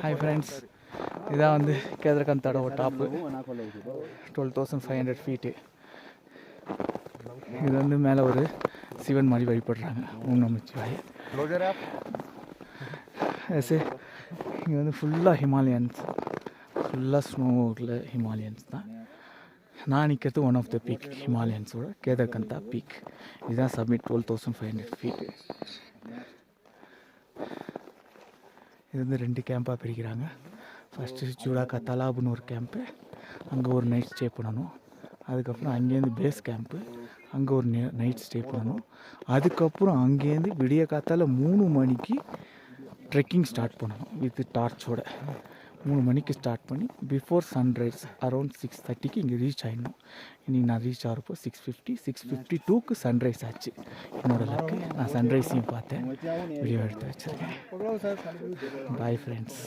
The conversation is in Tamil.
ஹாய் ஃப்ரெண்ட்ஸ், இதான் வந்து கேதர்கந்தோட ஒரு டாப்பு 12,500 ஃபீட்டு. இது வந்து மேலே ஒரு சிவன் மாதிரி வழிபடுறாங்க, ஓம் நமச்சிவாய. இங்கே வந்து ஃபுல்லாக ஹிமாலயன்ஸ், ஃபுல்லாக ஸ்னோவில் ஹிமாலயன்ஸ் தான். நான் நிற்கிறது ஒன் ஆஃப் த பீக், ஹிமாலயன்ஸோட கேதர்கந்தா பீக். இதுதான் சப்மிட் 12,500 ஃபீட்டு. இது வந்து 2 கேம்ப்பாக பிரிக்கிறாங்க. ஃபஸ்ட்டு ஜூடாக்கா தலாப்னு ஒரு கேம்ப்பு, அங்கே ஒரு நைட் ஸ்டே பண்ணணும். அதுக்கப்புறம் அங்கேருந்து பேஸ் கேம்ப்பு, அங்கே ஒரு நைட் ஸ்டே பண்ணணும். அதுக்கப்புறம் அங்கேருந்து விடிய காத்தால் 3 மணிக்கு ட்ரெக்கிங் ஸ்டார்ட் பண்ணணும் வித் டார்ச்சோட. 3 மணிக்கு ஸ்டார்ட் பண்ணி பிஃபோர் சன்ரைஸ் அரௌண்ட் 6:30க்கு இங்கே ரீச் ஆகிடணும். இன்றைக்கி நான் ரீச் ஆகிறப்போ 6:52க்கு சன்ரைஸ் ஆச்சு. என்னோடய லக்கு, நான் சன்ரைஸையும் பார்த்தேன், வீடியோ எடுத்து வச்சுருக்கேன். Bye friends.